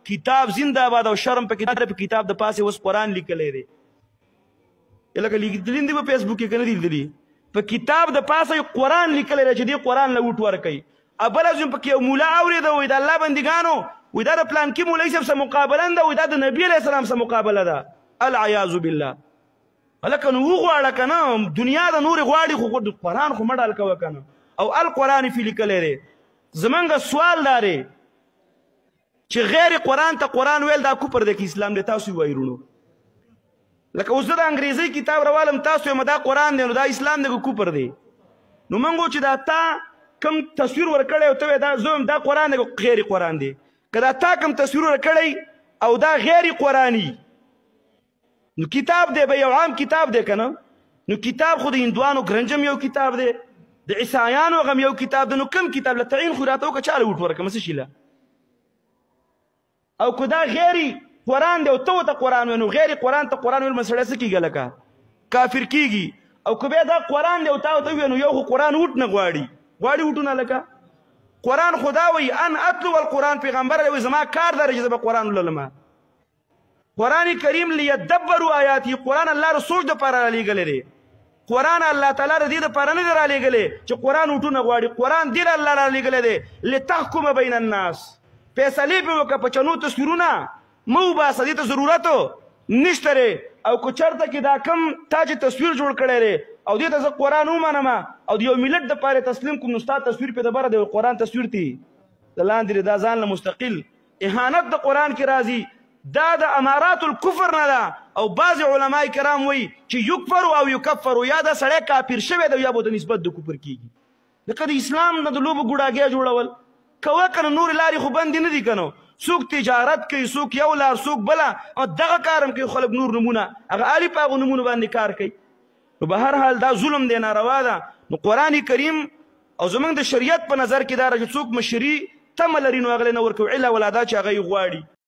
کتاب زنده باد او شرم په کتاب د پاسه اوس قرآن لیکلی دی لکه لیکلی دی په فیسبوک کې کنه لیدلی په کتاب د پاسه قرآن لیکلی دی چې دې قرآن له وټ ورکوي بله ځین پکې یو مولا اورېده وایي د الله بندګانو وایي دا د پلانکي مولوي صاحب سره مقابله نه ده وایي دا د نبي علیه السلام سره مقابله ده العیاذ بالله هلکه نو وغواړه که نه دنیا د نورې غواړي خو قرآن خو مه ډال کوه که نه او القرآن فی لیکلی دی زمونږ سوال دا دی چې غیر قرآن ته قرآن ویل دا کفر دی که اسلام دی تاسو یې وایي رونو لکه اوس زه د انګریزۍ کتاب راوالم تاسو یم دا قرآن دی نو دا اسلام دی که کفر دی نو موږ چې دا تا کم تصویر ورکړی او ته وایې زه دا قرآن دی که غیر قرآن دی که دا تا کم تصویر ورکړی او دا غیر قرآني نو کتاب دی به یو عام کتاب دی که نه نو کتاب خو د هندوانو ګرنجم یو کتاب دی د عیسایانو غم یو کتاب دی نو کم کتاب له تعین خو راته وکړه چا له وټ ورکړه څه شي له او که دا غیر قرآن دی او ته ورته قرآن وایې نو غیر قرآن ته قرآن ویل سړی څه کېږي لکه کافر کېږي او که بیا دا قرآن دی او تا ورته ووایې نو یو خو قرآن وټ نه غواړي وټونه لکه قرآن خدا وایي ان اتلو القرآن پیغمبر دی وایي زما کار دا دی چې زه به قرآن ولولم قرآن کریم لیدبروا آیاتی قرآن الله د سوچ دپاره رالیږلی دی قرآن الله تعالی د دې دپاره نه دی رالیږلی چې قرآن وټونه غواړي قرآن دې الله رالیږلی دی لتحکم بین الناس فیصلې پرې وکړه په چنو تصویرونه مه وباسه دې ته ضرورت نشته دی او که چېرته کې دا کم تا چې تصویر جوړ کړی دی او دې ته زه قرآن ومنم او د یو ملت دپاره تسلیم کوم نو ستا تصویر پرې دبره دی قرآن تصویر تی د لاندې دی دا ځان له مستقل اهانت د قرآن کې راځي دا د امارات الکفر نه ده او بعض علما کرام وایي چې یکفر او یکفر یا دا سړی کافر شوی دی یا به د نسبت د کفر کېږي لکه د اسلام نه د لوبو ګوډاګیا جوړول کوه که نه نورې لارې خو بندې نه دي که نو څوک تجارت کوي څوک یو لار څوک بله او دغه کار هم کوي خلک نور نمونه هغه الي په هغو نمونو باندې کار کوي نو به هر حال دا ظلم دی ناروا ده نو قرآن کریم او زمونږ د شریعت په نظر کې دا چې څوک مشري تمه لري نو هغه نه ورکوي الا ولا دا چې هغه یې غواړي